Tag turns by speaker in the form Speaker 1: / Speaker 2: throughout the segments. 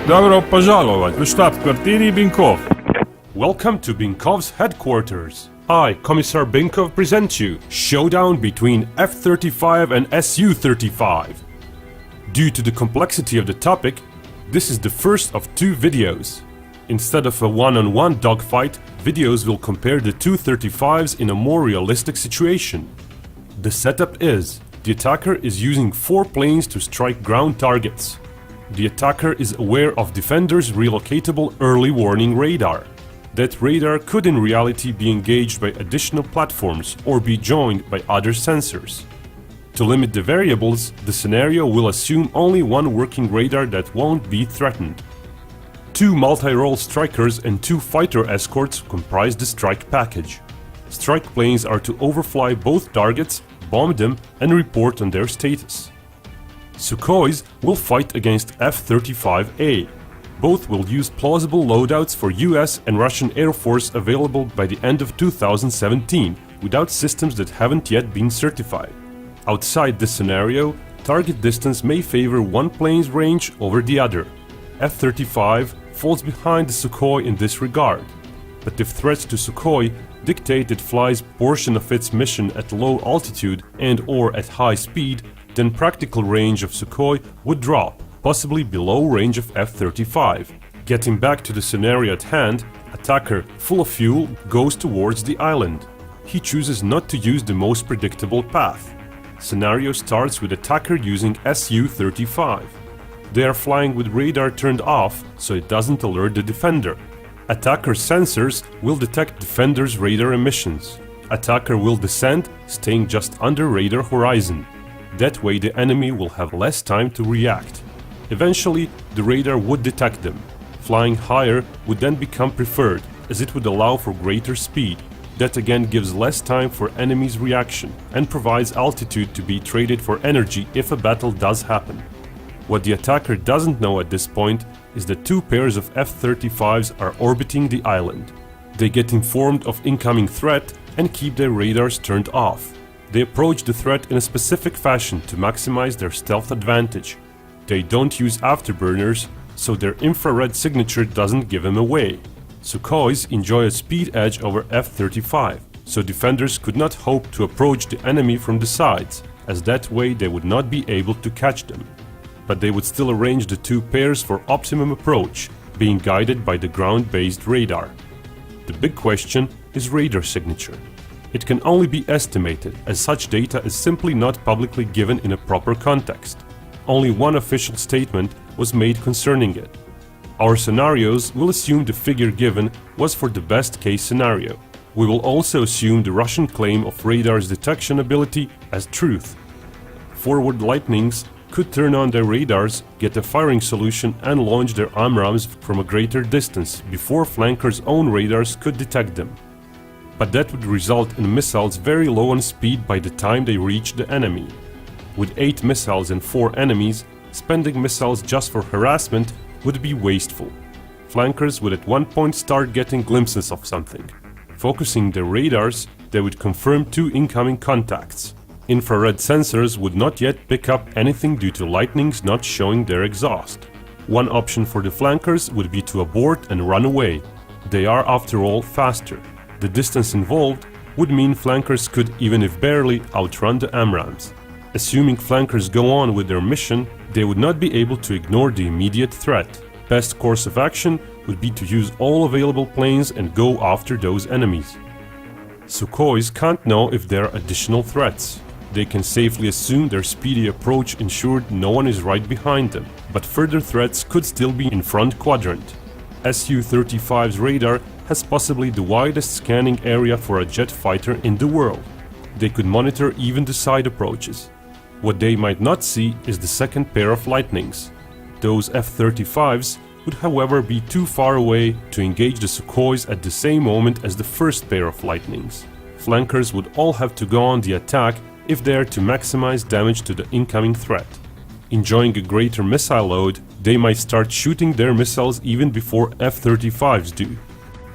Speaker 1: Добро пожаловать в штаб-квартире Бенков.
Speaker 2: Welcome to Binkov's headquarters. I, Commissar Binkov, present you showdown between F-35 and Su-35. Due to the complexity of the topic, this is the first of two videos. Instead of a one-on-one dogfight, videos will compare the two 35s in a more realistic situation. The setup is: the attacker is using 4 planes to strike ground targets. The attacker is aware of defender's relocatable early warning radar. That radar could in reality be engaged by additional platforms or be joined by other sensors. To limit the variables, the scenario will assume only one working radar that won't be threatened. 2 multi-role strikers and 2 fighter escorts comprise the strike package. Strike planes are to overfly both targets, bomb them, and report on their status. Sukhois will fight against F-35A. Both will use plausible loadouts for US and Russian Air Force available by the end of 2017, without systems that haven't yet been certified. Outside this scenario, target distance may favor one plane's range over the other. F-35 falls behind the Sukhoi in this regard, but if threats to Sukhoi dictate it flies portion of its mission at low altitude and/or at high speed, then practical range of Sukhoi would drop, possibly below range of F-35. Getting back to the scenario at hand, attacker, full of fuel, goes towards the island. He chooses not to use the most predictable path. Scenario starts with attacker using Su-35. They are flying with radar turned off, so it doesn't alert the defender. Attacker's sensors will detect defender's radar emissions. Attacker will descend, staying just under radar horizon. That way the enemy will have less time to react. Eventually, the radar would detect them. Flying higher would then become preferred, as it would allow for greater speed. That again gives less time for enemy's reaction and provides altitude to be traded for energy if a battle does happen. What the attacker doesn't know at this point is that 2 pairs of F-35s are orbiting the island. They get informed of incoming threat and keep their radars turned off. They approach the threat in a specific fashion to maximize their stealth advantage. They don't use afterburners, so their infrared signature doesn't give them away. Sukhois enjoy a speed edge over F-35, so defenders could not hope to approach the enemy from the sides, as that way they would not be able to catch them. But they would still arrange the 2 pairs for optimum approach, being guided by the ground-based radar. The big question is radar signature. It can only be estimated, as such data is simply not publicly given in a proper context. Only one official statement was made concerning it. Our scenarios will assume the figure given was for the best case scenario. We will also assume the Russian claim of radar's detection ability as truth. Forward lightnings could turn on their radars, get a firing solution and launch their AMRAAMs from a greater distance before flankers' own radars could detect them. But that would result in missiles very low on speed by the time they reach the enemy. With 8 missiles and 4 enemies, spending missiles just for harassment would be wasteful. Flankers would at one point start getting glimpses of something. Focusing their radars, they would confirm 2 incoming contacts. Infrared sensors would not yet pick up anything due to lightnings not showing their exhaust. One option for the flankers would be to abort and run away. They are, after all, faster. The distance involved would mean flankers could, even if barely, outrun the AMRAAMs. Assuming flankers go on with their mission, they would not be able to ignore the immediate threat. Best course of action would be to use all available planes and go after those enemies. Sukhois can't know if there are additional threats. They can safely assume their speedy approach ensured no one is right behind them, but further threats could still be in front quadrant. Su-35's radar has possibly the widest scanning area for a jet fighter in the world. They could monitor even the side approaches. What they might not see is the second pair of lightnings. Those F-35s would however be too far away to engage the Sukhois at the same moment as the first pair of lightnings. Flankers would all have to go on the attack if they are to maximize damage to the incoming threat. Enjoying a greater missile load, they might start shooting their missiles even before F-35s do.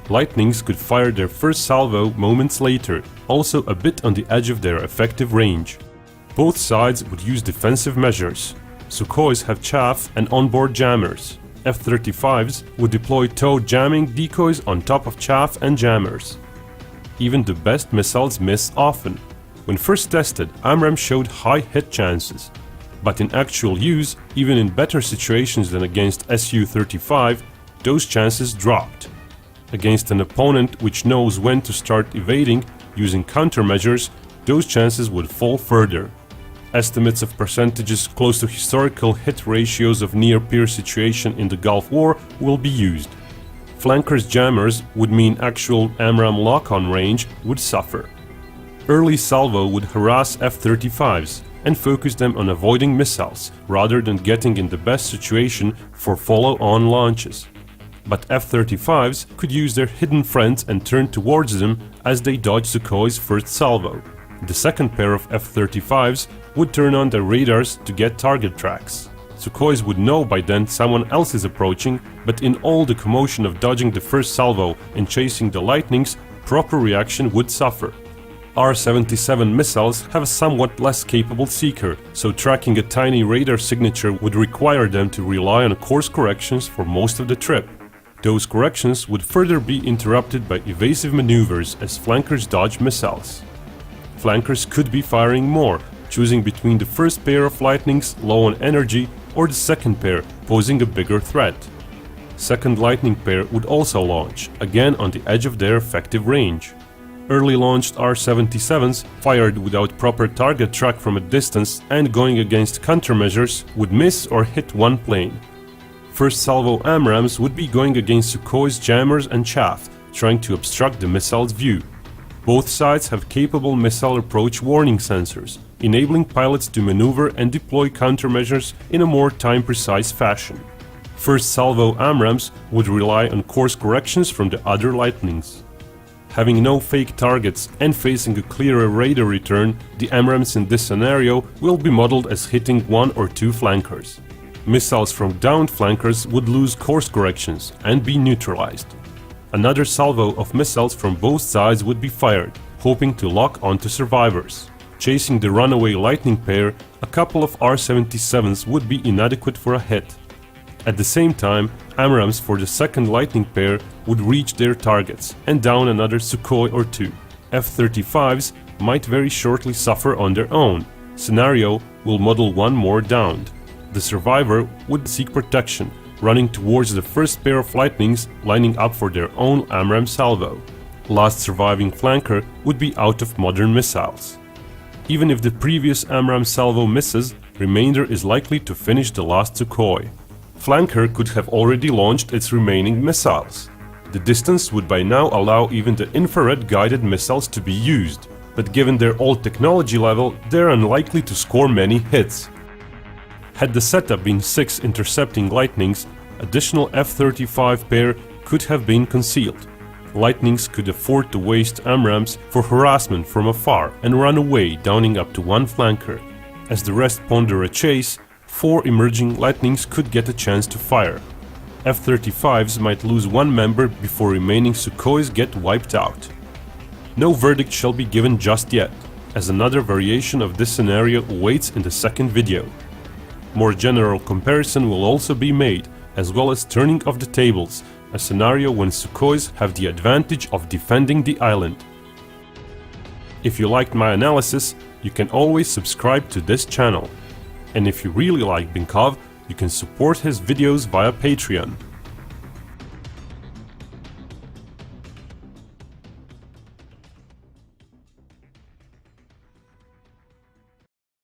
Speaker 2: Lightnings could fire their first salvo moments later, also a bit on the edge of their effective range. Both sides would use defensive measures. Sukhois have chaff and onboard jammers. F-35s would deploy tow jamming decoys on top of chaff and jammers. Even the best missiles miss often. When first tested, AMRAAM showed high hit chances. But in actual use, even in better situations than against Su-35, those chances dropped. Against an opponent which knows when to start evading using countermeasures, those chances would fall further. Estimates of percentages close to historical hit ratios of near-peer situation in the Gulf War will be used. Flankers jammers would mean actual AMRAAM lock-on range would suffer. Early salvo would harass F-35s and focus them on avoiding missiles rather than getting in the best situation for follow-on launches. But F-35s could use their hidden friends and turn towards them as they dodge Sukhoi's first salvo. The second pair of F-35s would turn on their radars to get target tracks. Sukhois would know by then someone else is approaching, but in all the commotion of dodging the first salvo and chasing the lightnings, proper reaction would suffer. R-77 missiles have a somewhat less capable seeker, so tracking a tiny radar signature would require them to rely on course corrections for most of the trip. Those corrections would further be interrupted by evasive maneuvers as flankers dodge missiles. Flankers could be firing more, choosing between the first pair of lightnings low on energy or the second pair posing a bigger threat. Second lightning pair would also launch, again on the edge of their effective range. Early launched R-77s, fired without proper target track from a distance and going against countermeasures, would miss or hit one plane. First salvo AMRAAMs would be going against Sukhoi's jammers and chaff, trying to obstruct the missile's view. Both sides have capable missile approach warning sensors, enabling pilots to maneuver and deploy countermeasures in a more time-precise fashion. First salvo AMRAAMs would rely on course corrections from the other lightnings. Having no fake targets and facing a clearer radar return, the AMRAAMs in this scenario will be modeled as hitting one or two flankers. Missiles from downed flankers would lose course corrections and be neutralized. Another salvo of missiles from both sides would be fired, hoping to lock onto survivors. Chasing the runaway lightning pair, a couple of R-77s would be inadequate for a hit. At the same time, AMRAAMs for the second lightning pair would reach their targets and down another Sukhoi or two. F-35s might very shortly suffer on their own. Scenario will model one more downed. The survivor would seek protection, running towards the first pair of lightnings lining up for their own AMRAAM salvo. Last surviving flanker would be out of modern missiles. Even if the previous AMRAAM salvo misses, remainder is likely to finish the last Sukhoi. Flanker could have already launched its remaining missiles. The distance would by now allow even the infrared guided missiles to be used, but given their old technology level, they're unlikely to score many hits. Had the setup been 6 intercepting lightnings, additional F-35 pair could have been concealed. Lightnings could afford to waste AMRAAMs for harassment from afar and run away, downing up to one flanker. As the rest ponder a chase, 4 emerging lightnings could get a chance to fire. F-35s might lose one member before remaining Sukhois get wiped out. No verdict shall be given just yet, as another variation of this scenario awaits in the second video. More general comparison will also be made, as well as turning of the tables, a scenario when Sukhois have the advantage of defending the island. If you liked my analysis, you can always subscribe to this channel. And if you really like Binkov, you can support his videos via Patreon.